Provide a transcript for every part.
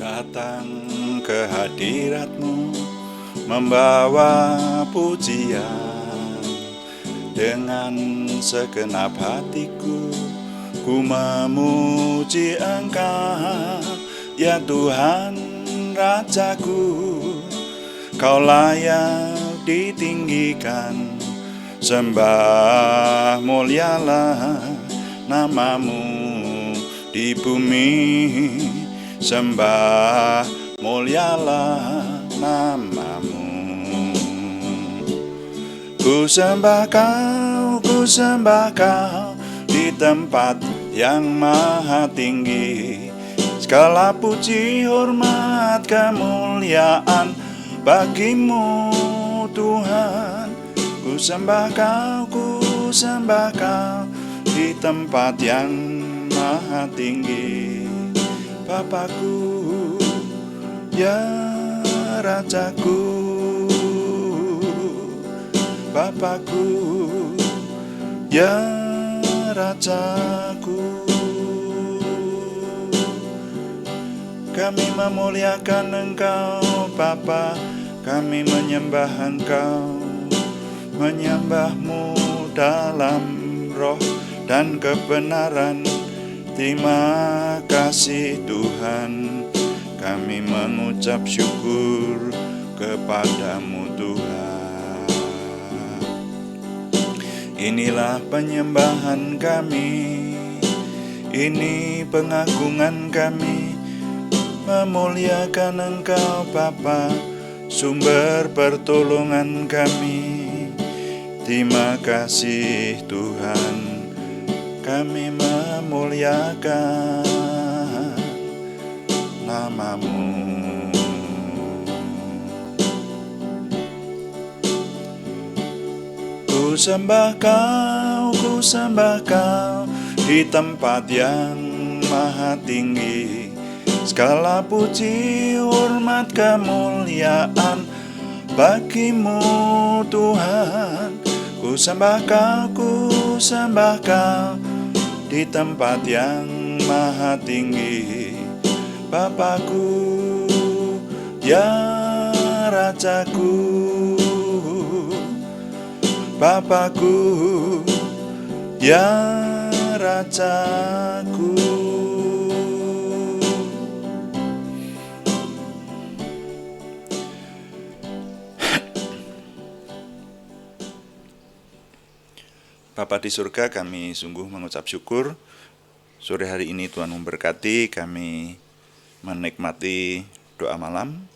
datang ke hadirat-Mu membawa pujian. Dengan segenap hatiku ku memuji Engkau, ya Tuhan Rajaku. Kau layak ditinggikan, sembah mulialah nama-Mu di bumi, sembah mulialah nama-Mu. Ku sembah Kau di tempat yang maha tinggi. Segala puji, hormat, kemuliaan bagi-Mu Tuhan. Ku sembah Kau di tempat yang maha tinggi. Bapakku, ya Rajaku. Bapakku, ya Rajaku. Kami memuliakan Engkau Bapa, kami menyembah Engkau, menyembah-Mu dalam roh dan kebenaran. Terima kasih Tuhan, kami mengucap syukur kepadamu Tuhan. Inilah penyembahan kami, ini pengagungan kami, memuliakan Engkau Bapa, sumber pertolongan kami. Terima kasih Tuhan, kami memuliakan nama-Mu. Ku sembah Kau di tempat yang maha tinggi. Segala puji, hormat, kemuliaan bagi-Mu Tuhan. Ku sembah Kau di tempat yang maha tinggi. Bapakku, ya Rajaku. Bapakku, ya Rajaku. Bapa di surga, kami sungguh mengucap syukur. Sore hari ini Tuhan memberkati kami menikmati doa malam.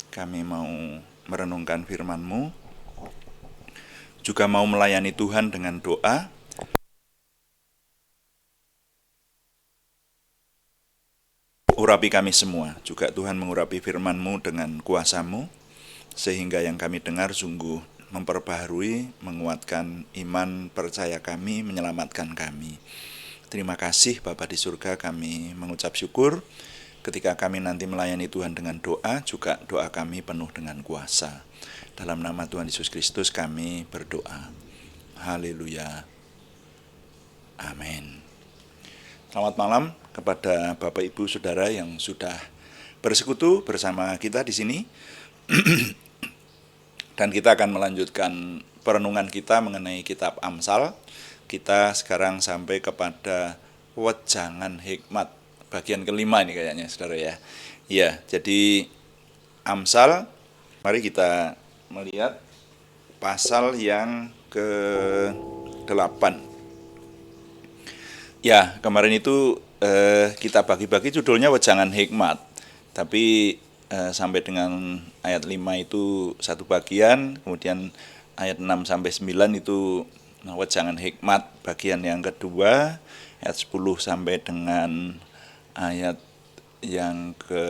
Kami mau merenungkan firman-Mu, juga mau melayani Tuhan dengan doa. Urapi kami semua, juga Tuhan mengurapi firman-Mu dengan kuasa-Mu, sehingga yang kami dengar sungguh memperbaharui, menguatkan iman percaya kami, menyelamatkan kami. Terima kasih Bapa di surga, kami mengucap syukur. Ketika kami nanti melayani Tuhan dengan doa, juga doa kami penuh dengan kuasa. Dalam nama Tuhan Yesus Kristus kami berdoa. Haleluya. Amin. Selamat malam kepada Bapak Ibu Saudara yang sudah bersekutu bersama kita di sini. Dan kita akan melanjutkan perenungan kita mengenai kitab Amsal. Kita sekarang sampai kepada wejangan hikmat. Bagian kelima ini kayaknya, saudara ya. Ya, jadi Amsal, mari kita melihat pasal yang ke-8. Ya, kemarin itu kita bagi-bagi judulnya wejangan hikmat. Tapi sampai dengan ayat 5 itu satu bagian, kemudian ayat 6 sampai 9 itu wejangan hikmat bagian yang kedua, ayat 10 sampai dengan ayat yang ke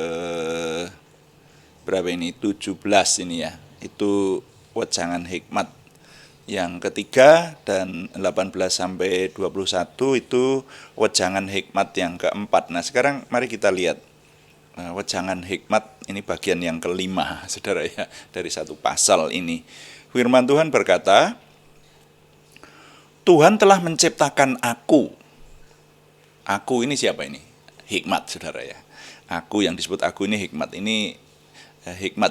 berapa ini? 17 ini ya. Itu wejangan hikmat yang ketiga, dan 18 sampai 21 itu wejangan hikmat yang keempat. Nah, sekarang mari kita lihat wejangan hikmat ini bagian yang kelima, saudara ya, dari satu pasal ini. Firman Tuhan berkata, Tuhan telah menciptakan aku. Aku ini siapa ini? hikmat, saudara ya. Aku yang disebut aku ini hikmat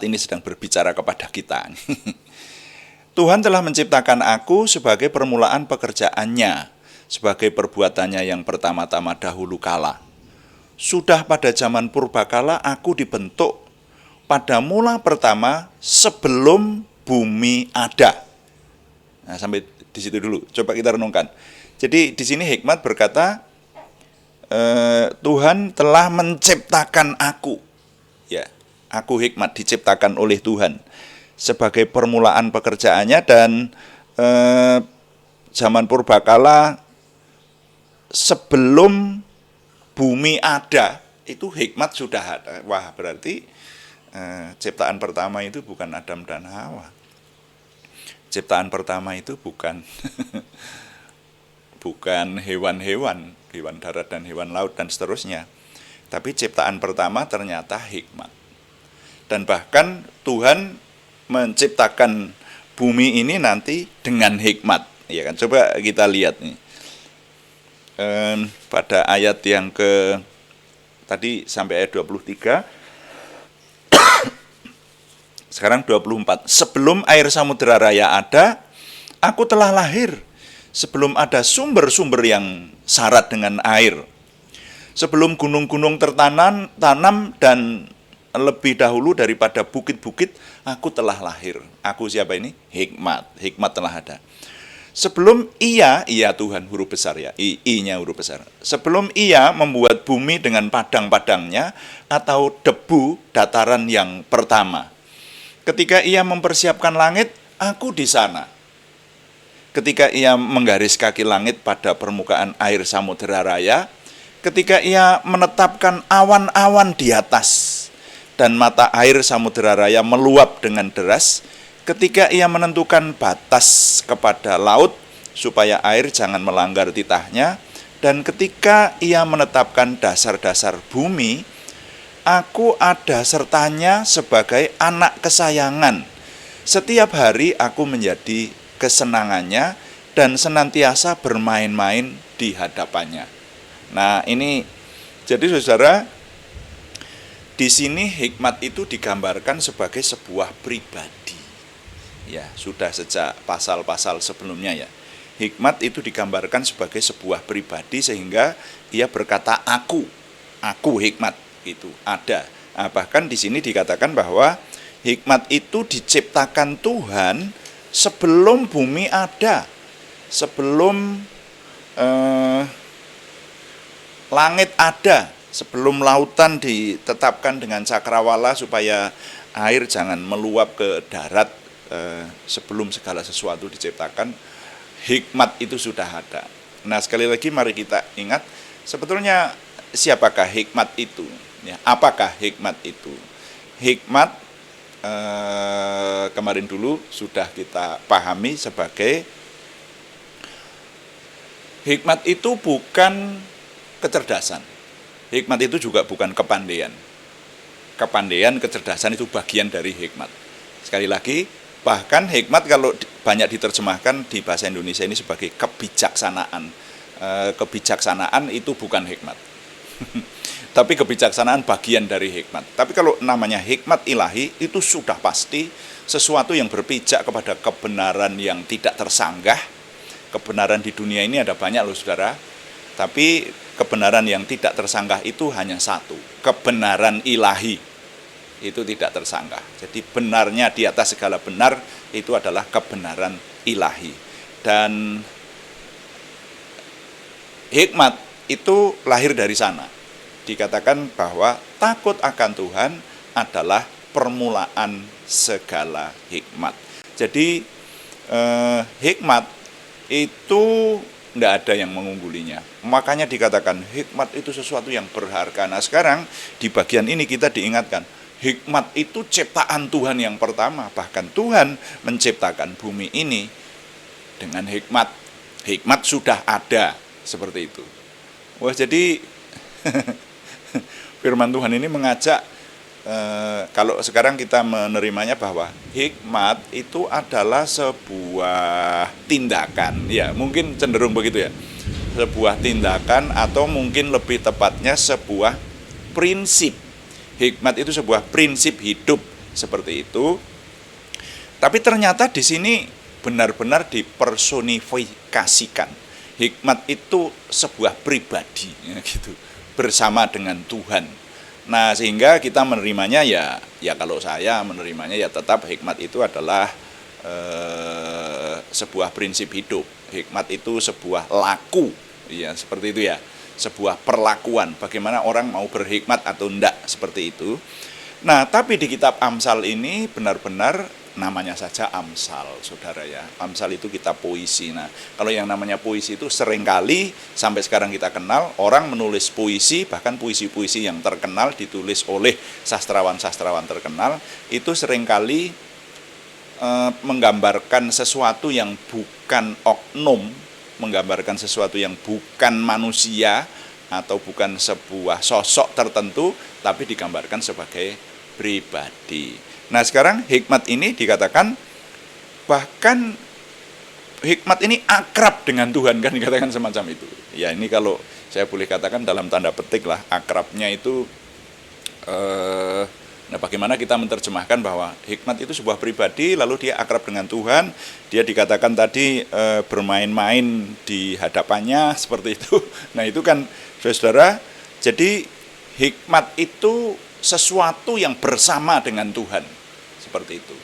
ini sedang berbicara kepada kita. Tuhan telah menciptakan aku sebagai permulaan pekerjaannya, sebagai perbuatannya yang pertama-tama dahulu kala. Sudah pada zaman purbakala aku dibentuk pada mula pertama sebelum bumi ada. Nah, sampai di situ dulu. Coba kita renungkan. Jadi di sini hikmat berkata, Tuhan telah menciptakan aku. Ya, aku hikmat diciptakan oleh Tuhan sebagai permulaan pekerjaannya, dan zaman purbakala sebelum bumi ada itu hikmat sudah ada. Wah, berarti ciptaan pertama itu bukan Adam dan Hawa. Ciptaan pertama itu bukan bukan hewan-hewan, hewan darat dan hewan laut dan seterusnya. Tapi ciptaan pertama ternyata hikmat. Dan bahkan Tuhan menciptakan bumi ini nanti dengan hikmat. Ya kan? Coba kita lihat nih. Pada ayat yang tadi sampai ayat 23. Sekarang 24. Sebelum air Samudera Raya ada, aku telah lahir. Sebelum ada sumber-sumber yang syarat dengan air. Sebelum gunung-gunung tertanam dan lebih dahulu daripada bukit-bukit, aku telah lahir. Aku siapa ini? Hikmat. Hikmat telah ada. Sebelum ia Tuhan huruf besar ya, I-nya huruf besar. Sebelum ia membuat bumi dengan padang-padangnya atau debu dataran yang pertama. Ketika ia mempersiapkan langit, aku di sana. Ketika ia menggaris kaki langit pada permukaan air Samudera Raya, ketika ia menetapkan awan-awan di atas, dan mata air Samudera Raya meluap dengan deras, ketika ia menentukan batas kepada laut, supaya air jangan melanggar titahnya, dan ketika ia menetapkan dasar-dasar bumi, aku ada sertanya sebagai anak kesayangan. Setiap hari aku menjadi kesenangannya dan senantiasa bermain-main di hadapannya. Nah, ini jadi saudara, di sini hikmat itu digambarkan sebagai sebuah pribadi. Ya, sudah sejak pasal-pasal sebelumnya ya. Hikmat itu digambarkan sebagai sebuah pribadi sehingga ia berkata aku hikmat. Itu ada. Nah, bahkan di sini dikatakan bahwa hikmat itu diciptakan Tuhan sebelum bumi ada, sebelum langit ada, sebelum lautan ditetapkan dengan cakrawala supaya air jangan meluap ke darat, sebelum segala sesuatu diciptakan, hikmat itu sudah ada. Nah, sekali lagi mari kita ingat, sebetulnya siapakah hikmat itu? Ya, apakah hikmat itu? Hikmat kemarin dulu sudah kita pahami sebagai hikmat itu bukan kecerdasan. Hikmat itu juga bukan kepandaian. Kepandaian, kecerdasan itu bagian dari hikmat. Sekali lagi, bahkan hikmat kalau banyak diterjemahkan di bahasa Indonesia ini sebagai kebijaksanaan. Kebijaksanaan itu bukan hikmat. Tapi kebijaksanaan bagian dari hikmat. Tapi kalau namanya hikmat ilahi, itu sudah pasti sesuatu yang berpijak kepada kebenaran yang tidak tersanggah. Kebenaran di dunia ini ada banyak loh saudara. Tapi kebenaran yang tidak tersanggah itu hanya satu. Kebenaran ilahi itu tidak tersanggah. Jadi benarnya di atas segala benar itu adalah kebenaran ilahi. Dan hikmat itu lahir dari sana. Dikatakan bahwa takut akan Tuhan adalah permulaan segala hikmat. Jadi hikmat itu tidak ada yang mengunggulinya. Makanya dikatakan hikmat itu sesuatu yang berharga. Nah sekarang di bagian ini kita diingatkan, hikmat itu ciptaan Tuhan yang pertama. Bahkan Tuhan menciptakan bumi ini dengan hikmat. Hikmat sudah ada, seperti itu. Wah, jadi firman Tuhan ini mengajak, kalau sekarang kita menerimanya bahwa hikmat itu adalah sebuah tindakan. Ya, mungkin cenderung begitu ya. sebuah tindakan, atau mungkin lebih tepatnya sebuah prinsip. Hikmat itu sebuah prinsip hidup seperti itu. Tapi ternyata di sini benar-benar dipersonifikasikan. Hikmat itu sebuah pribadi, ya gitu, bersama dengan Tuhan. Nah, sehingga kita menerimanya ya kalau saya menerimanya ya tetap hikmat itu adalah sebuah prinsip hidup. Hikmat itu sebuah laku, ya seperti itu ya, sebuah perlakuan. Bagaimana orang mau berhikmat atau enggak, seperti itu. Nah, tapi di kitab Amsal ini benar-benar namanya saja Amsal, saudara ya. Amsal itu kitab puisi. Nah, kalau yang namanya puisi itu seringkali sampai sekarang kita kenal, orang menulis puisi, bahkan puisi-puisi yang terkenal ditulis oleh sastrawan-sastrawan terkenal, itu seringkali menggambarkan sesuatu yang bukan oknum, menggambarkan sesuatu yang bukan manusia, atau bukan sebuah sosok tertentu, tapi digambarkan sebagai pribadi. Nah, sekarang hikmat ini dikatakan, bahkan hikmat ini akrab dengan Tuhan, kan dikatakan semacam itu. Ya, ini kalau saya boleh katakan dalam tanda petik lah, akrabnya itu nah, bagaimana kita menerjemahkan bahwa hikmat itu sebuah pribadi, lalu dia akrab dengan Tuhan. Dia dikatakan tadi bermain-main di hadapannya, seperti itu. Nah, itu kan saudara, jadi hikmat itu sesuatu yang bersama dengan Tuhan, seperti itu.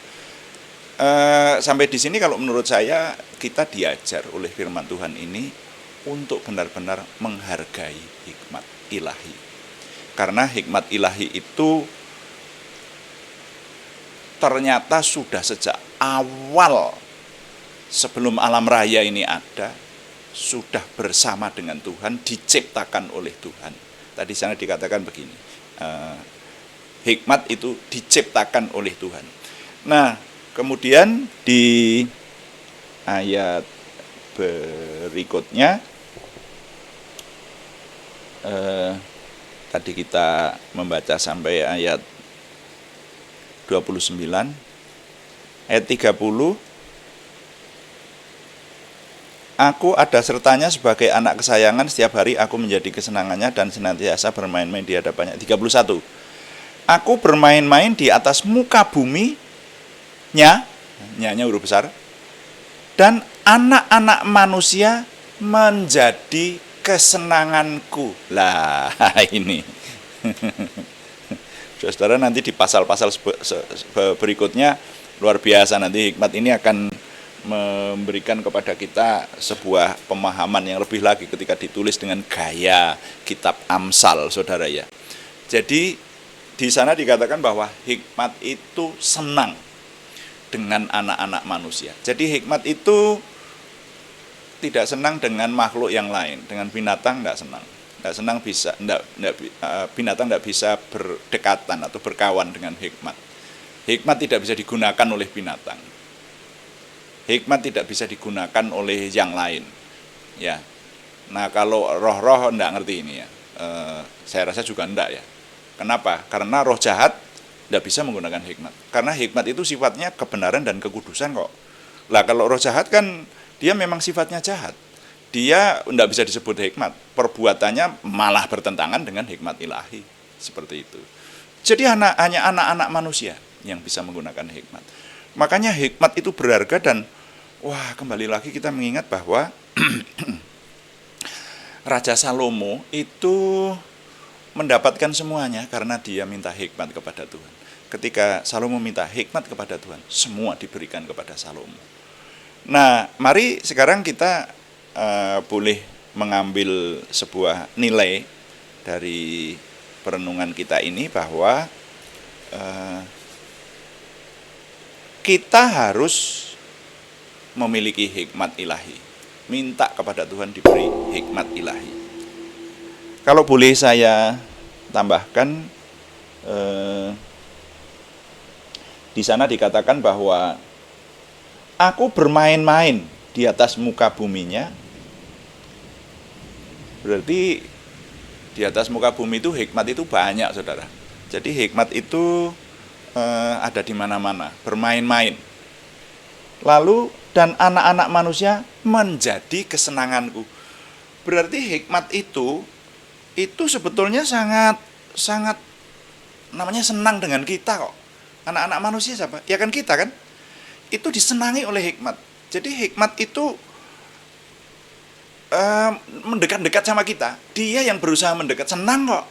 Sampai di sini kalau menurut saya kita diajar oleh firman Tuhan ini untuk benar-benar menghargai hikmat ilahi. Karena hikmat ilahi itu ternyata sudah sejak awal, sebelum alam raya ini ada, sudah bersama dengan Tuhan, diciptakan oleh Tuhan. Tadi sana dikatakan begini, hikmat itu diciptakan oleh Tuhan. Nah, kemudian di ayat berikutnya, tadi kita membaca sampai ayat 29, ayat 30, aku ada sertanya sebagai anak kesayangan, setiap hari aku menjadi kesenangannya dan senantiasa bermain-main di hadapannya. 31, aku bermain-main di atas muka bumi, nya huruf besar, dan anak-anak manusia menjadi kesenanganku. Lah, ini. Saudara, nanti di pasal-pasal berikutnya luar biasa, nanti hikmat ini akan memberikan kepada kita sebuah pemahaman yang lebih lagi ketika ditulis dengan gaya kitab Amsal, saudara ya. Jadi di sana dikatakan bahwa hikmat itu senang dengan anak-anak manusia. Jadi hikmat itu tidak senang dengan makhluk yang lain, dengan binatang tidak senang. Tidak senang bisa, binatang tidak bisa berdekatan atau berkawan dengan hikmat. Hikmat tidak bisa digunakan oleh binatang. Hikmat tidak bisa digunakan oleh yang lain. Ya. Nah, kalau roh-roh tidak ngerti ini ya. Saya rasa juga tidak ya. Kenapa? Karena roh jahat tidak bisa menggunakan hikmat. Karena hikmat itu sifatnya kebenaran dan kekudusan kok. Lah, kalau roh jahat kan dia memang sifatnya jahat. Dia tidak bisa disebut hikmat. Perbuatannya malah bertentangan dengan hikmat ilahi. Seperti itu. Jadi hanya anak-anak manusia yang bisa menggunakan hikmat. Makanya hikmat itu berharga, dan wah, kembali lagi kita mengingat bahwa Raja Salomo itu mendapatkan semuanya karena dia minta hikmat kepada Tuhan. Ketika Salomo minta hikmat kepada Tuhan, semua diberikan kepada Salomo. Nah, mari sekarang kita boleh mengambil sebuah nilai dari perenungan kita ini, bahwa kita harus memiliki hikmat ilahi. Minta kepada Tuhan diberi hikmat ilahi. Kalau boleh saya tambahkan, di sana dikatakan bahwa aku bermain-main di atas muka buminya. Berarti di atas muka bumi itu hikmat itu banyak, saudara. Jadi hikmat itu ada di mana-mana, bermain-main. Lalu dan anak-anak manusia menjadi kesenanganku. Berarti hikmat itu sebetulnya sangat sangat namanya senang dengan kita kok. Anak-anak manusia siapa? Ya kan kita kan? Itu disenangi oleh hikmat. Jadi hikmat itu mendekat-dekat sama kita. Dia yang berusaha mendekat, senang kok.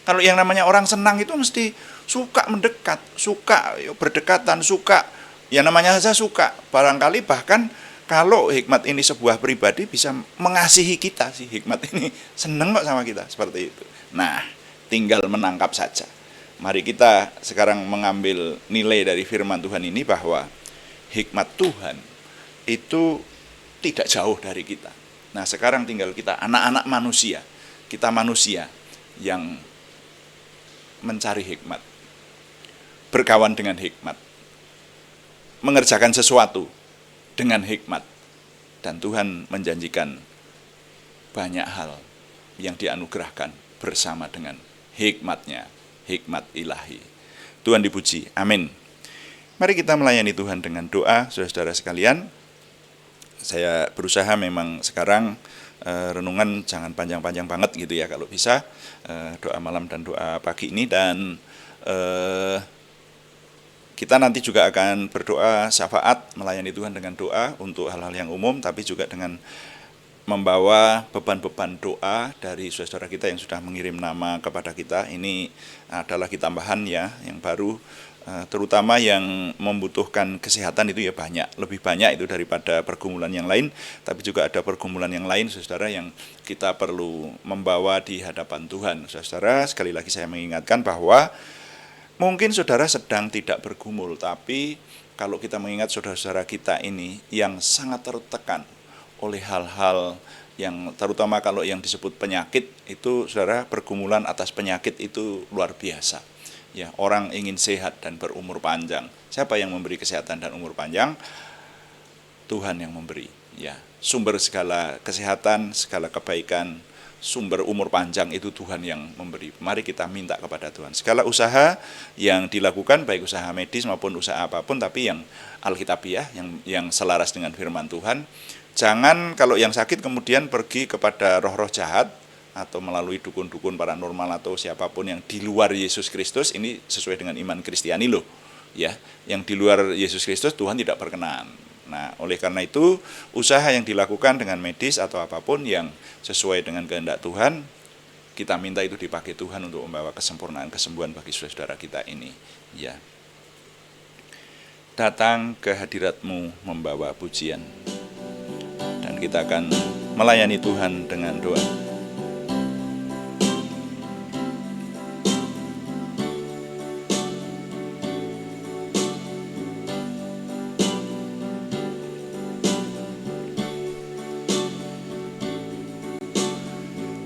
Kalau yang namanya orang senang itu mesti suka mendekat, suka berdekatan, suka ya namanya saja suka. Barangkali bahkan kalau hikmat ini sebuah pribadi bisa mengasihi kita sih, hikmat ini seneng kok sama kita seperti itu. Nah, tinggal menangkap saja. Mari kita sekarang mengambil nilai dari firman Tuhan ini bahwa hikmat Tuhan itu tidak jauh dari kita. Nah, sekarang tinggal kita anak-anak manusia, kita manusia yang mencari hikmat, berkawan dengan hikmat, mengerjakan sesuatu dengan hikmat. Dan Tuhan menjanjikan banyak hal yang dianugerahkan bersama dengan hikmatnya, hikmat ilahi. Tuhan dipuji, amin. Mari kita melayani Tuhan dengan doa, saudara-saudara sekalian. Saya berusaha memang sekarang renungan jangan panjang-panjang banget gitu ya kalau bisa, doa malam dan doa pagi ini. Dan kita nanti juga akan berdoa syafaat, melayani Tuhan dengan doa untuk hal-hal yang umum, tapi juga dengan membawa beban-beban doa dari saudara kita yang sudah mengirim nama kepada kita. Ini adalah tambahan ya, yang baru, terutama yang membutuhkan kesehatan itu ya banyak, lebih banyak itu daripada pergumulan yang lain. Tapi juga ada pergumulan yang lain, saudara, yang kita perlu membawa di hadapan Tuhan. Saudara, sekali lagi saya mengingatkan bahwa mungkin saudara sedang tidak bergumul, tapi kalau kita mengingat saudara-saudara kita ini yang sangat tertekan oleh hal-hal yang terutama kalau yang disebut penyakit itu, saudara, pergumulan atas penyakit itu luar biasa. Ya, orang ingin sehat dan berumur panjang. Siapa yang memberi kesehatan dan umur panjang? Tuhan yang memberi. Ya, sumber segala kesehatan, segala kebaikan, sumber umur panjang itu Tuhan yang memberi. Mari kita minta kepada Tuhan. Segala usaha yang dilakukan, baik usaha medis maupun usaha apapun, tapi yang alkitabiah, yang selaras dengan firman Tuhan. Jangan kalau yang sakit kemudian pergi kepada roh-roh jahat atau melalui dukun-dukun paranormal atau siapapun yang di luar Yesus Kristus. Ini sesuai dengan iman Kristiani loh, ya. Yang di luar Yesus Kristus Tuhan tidak berkenan. Nah, oleh karena itu usaha yang dilakukan dengan medis atau apapun yang sesuai dengan kehendak Tuhan, kita minta itu dipakai Tuhan untuk membawa kesempurnaan kesembuhan bagi saudara kita ini, ya. Datang ke hadirat-Mu membawa pujian, dan kita akan melayani Tuhan dengan doa.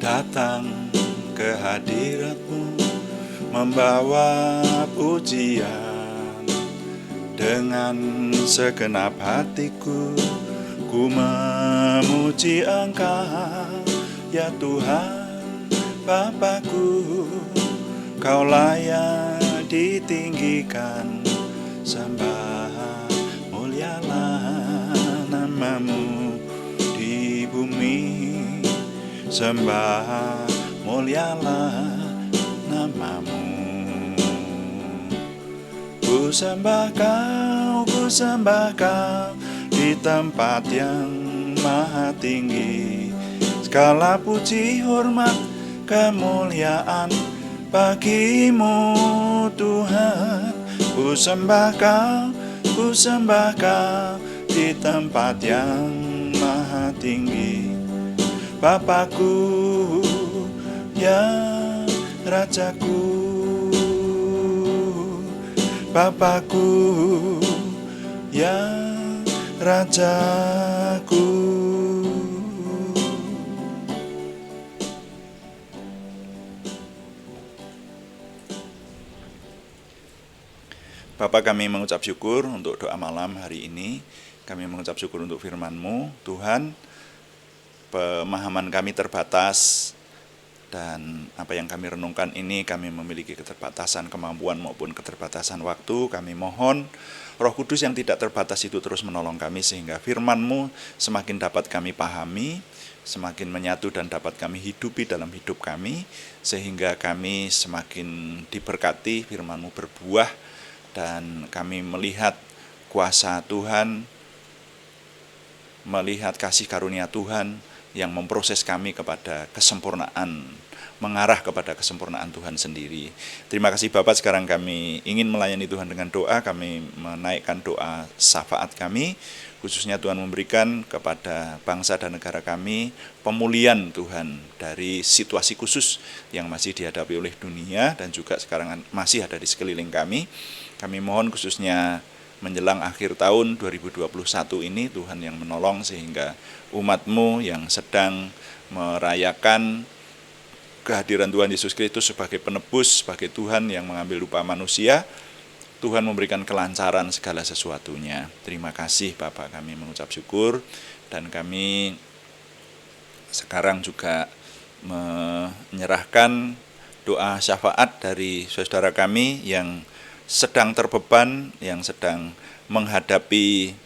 Datang ke hadirat-Mu membawa pujian, dengan segenap hatiku ku memuji Engkau, ya Tuhan Bapakku. Kau layak ditinggikan, sembah mulialah nama-Mu di bumi. Sembah mulialah nama-Mu. Ku sembah Kau di tempat yang maha tinggi. Segala puji, hormat, kemuliaan bagi-Mu Tuhan. Ku sembah Kau di tempat yang maha tinggi. Bapakku, ya Rajaku, Bapakku, ya Rajaku. Bapa, kami mengucap syukur untuk doa malam hari ini. Kami mengucap syukur untuk firman-Mu, Tuhan. Pemahaman kami terbatas, dan apa yang kami renungkan ini kami memiliki keterbatasan kemampuan maupun keterbatasan waktu. Kami mohon Roh Kudus yang tidak terbatas itu terus menolong kami sehingga firman-Mu semakin dapat kami pahami, semakin menyatu dan dapat kami hidupi dalam hidup kami, sehingga kami semakin diberkati, firman-Mu berbuah, dan kami melihat kuasa Tuhan, melihat kasih karunia Tuhan yang memproses kami kepada kesempurnaan, mengarah kepada kesempurnaan Tuhan sendiri. Terima kasih Bapak, sekarang kami ingin melayani Tuhan dengan doa, kami menaikkan doa syafaat kami, khususnya Tuhan memberikan kepada bangsa dan negara kami pemulihan Tuhan dari situasi khusus yang masih dihadapi oleh dunia dan juga sekarang masih ada di sekeliling kami. Kami mohon khususnya menjelang akhir tahun 2021 ini Tuhan yang menolong sehingga umat-Mu yang sedang merayakan kehadiran Tuhan Yesus Kristus sebagai penebus, sebagai Tuhan yang mengambil rupa manusia, Tuhan memberikan kelancaran segala sesuatunya. Terima kasih Bapak, kami mengucap syukur, dan kami sekarang juga menyerahkan doa syafaat dari saudara kami yang sedang terbeban, yang sedang menghadapi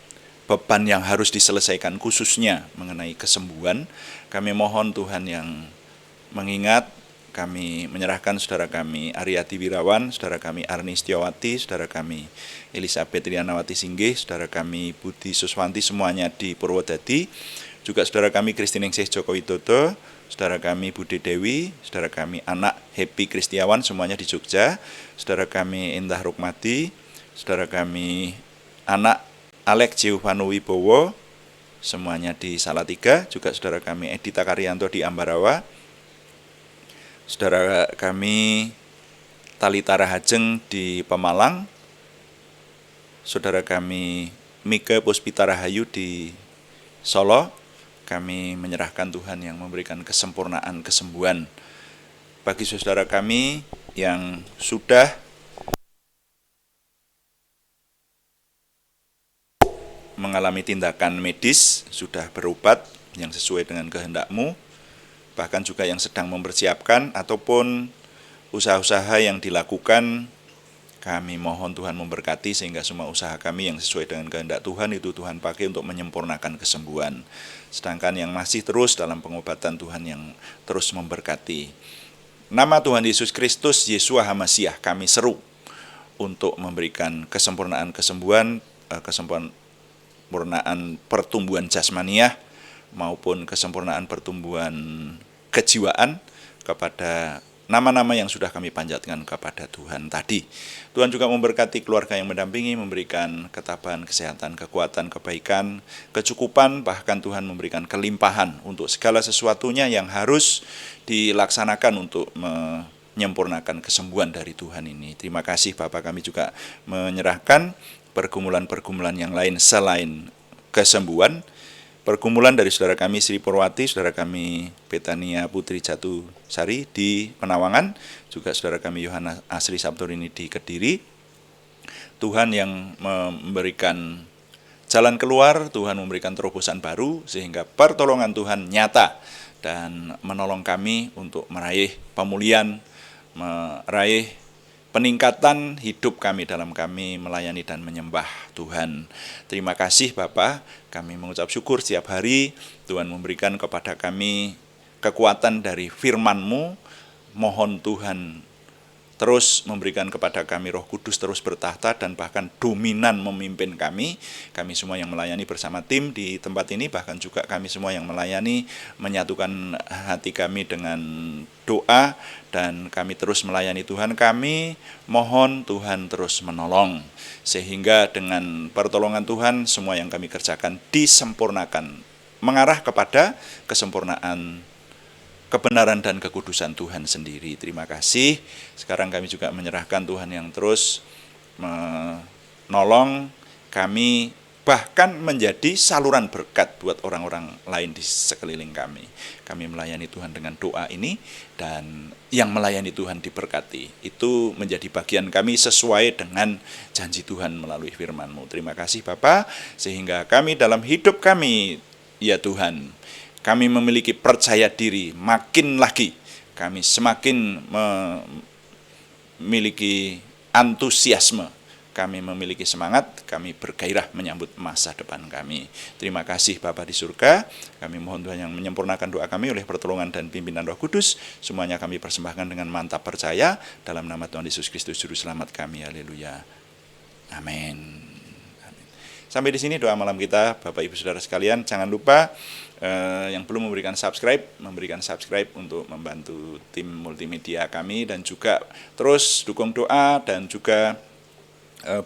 beban yang harus diselesaikan, khususnya mengenai kesembuhan. Kami mohon Tuhan yang mengingat, kami menyerahkan saudara kami Aryati Wirawan, saudara kami Arni Setiawati, saudara kami Elisabeth Rianawati Singgih, saudara kami Budi Suswanti semuanya di Purwodadi, juga saudara kami Kristiningsih Joko Widodo, saudara kami Budi Dewi, saudara kami anak Happy Kristiawan semuanya di Jogja, saudara kami Indah Rukmati, saudara kami anak Alex Giovanni Wibowo semuanya di Salatiga, juga saudara kami Edita Karyanto di Ambarawa, saudara kami Talita Rahajeng di Pemalang, saudara kami Mika Puspita Rahayu di Solo. Kami menyerahkan Tuhan yang memberikan kesempurnaan kesembuhan bagi saudara kami yang sudah mengalami tindakan medis, sudah berobat yang sesuai dengan kehendak-Mu, bahkan juga yang sedang mempersiapkan ataupun usaha-usaha yang dilakukan. Kami mohon Tuhan memberkati sehingga semua usaha kami yang sesuai dengan kehendak Tuhan itu Tuhan pakai untuk menyempurnakan kesembuhan. Sedangkan yang masih terus dalam pengobatan, Tuhan yang terus memberkati. Nama Tuhan Yesus Kristus, Yeshua HaMasiah, kami seru untuk memberikan kesempurnaan kesembuhan, kesempurnaan pertumbuhan jasmaniah maupun kesempurnaan pertumbuhan kejiwaan kepada nama-nama yang sudah kami panjatkan kepada Tuhan tadi. Tuhan juga memberkati keluarga yang mendampingi, memberikan ketabahan, kesehatan, kekuatan, kebaikan, kecukupan, bahkan Tuhan memberikan kelimpahan untuk segala sesuatunya yang harus dilaksanakan untuk menyempurnakan kesembuhan dari Tuhan ini. Terima kasih Bapak, kami juga menyerahkan pergumulan-pergumulan yang lain selain kesembuhan, pergumulan dari saudara kami Sri Purwati, saudara kami Betania Putri Jatu Sari di Penawangan, juga saudara kami Yohana Asri Sabtorini di Kediri. Tuhan yang memberikan jalan keluar, Tuhan memberikan terobosan baru, sehingga pertolongan Tuhan nyata dan menolong kami untuk meraih pemulihan, meraih peningkatan hidup kami dalam kami melayani dan menyembah Tuhan. Terima kasih Bapa, kami mengucap syukur setiap hari Tuhan memberikan kepada kami kekuatan dari firman-Mu. Mohon Tuhan terus memberikan kepada kami Roh Kudus terus bertahta dan bahkan dominan memimpin kami semua yang melayani bersama tim di tempat ini, bahkan juga kami semua yang melayani menyatukan hati kami dengan doa, dan kami terus melayani Tuhan. Kami mohon Tuhan terus menolong sehingga dengan pertolongan Tuhan semua yang kami kerjakan disempurnakan, mengarah kepada kesempurnaan kebenaran dan kekudusan Tuhan sendiri. Terima kasih. Sekarang kami juga menyerahkan Tuhan yang terus menolong kami, bahkan menjadi saluran berkat buat orang-orang lain di sekeliling kami. Kami melayani Tuhan dengan doa ini, dan yang melayani Tuhan diberkati. Itu menjadi bagian kami sesuai dengan janji Tuhan melalui firman-Mu. Terima kasih Bapa, sehingga kami dalam hidup kami, ya Tuhan, kami memiliki percaya diri makin lagi, kami semakin memiliki antusiasme, kami memiliki semangat, kami bergairah menyambut masa depan kami. Terima kasih Bapa di surga, kami mohon Tuhan yang menyempurnakan doa kami oleh pertolongan dan pimpinan Roh Kudus. Semuanya kami persembahkan dengan mantap percaya dalam nama Tuhan Yesus Kristus Juru Selamat kami. Haleluya. Amin. Sampai di sini doa malam kita, Bapak Ibu Saudara sekalian. Jangan lupa yang belum memberikan subscribe untuk membantu tim multimedia kami, dan juga terus dukung doa dan juga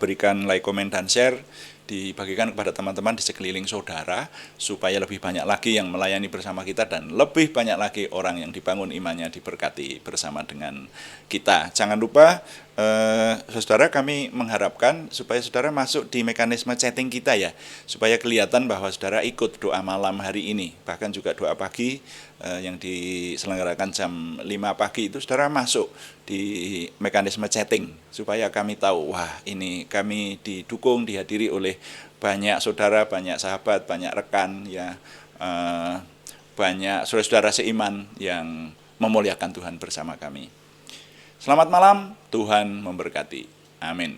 berikan like, komen, dan share, dibagikan kepada teman-teman di sekeliling saudara supaya lebih banyak lagi yang melayani bersama kita dan lebih banyak lagi orang yang dibangun imannya, diberkati bersama dengan kita. Jangan lupa saudara, kami mengharapkan supaya saudara masuk di mekanisme chatting kita ya, supaya kelihatan bahwa saudara ikut doa malam hari ini, bahkan juga doa pagi yang diselenggarakan jam 5 pagi itu saudara masuk di mekanisme chatting supaya kami tahu, wah ini kami didukung, dihadiri oleh banyak saudara, banyak sahabat, banyak rekan ya, banyak saudara-saudara seiman yang memuliakan Tuhan bersama kami. Selamat malam, Tuhan memberkati. Amin.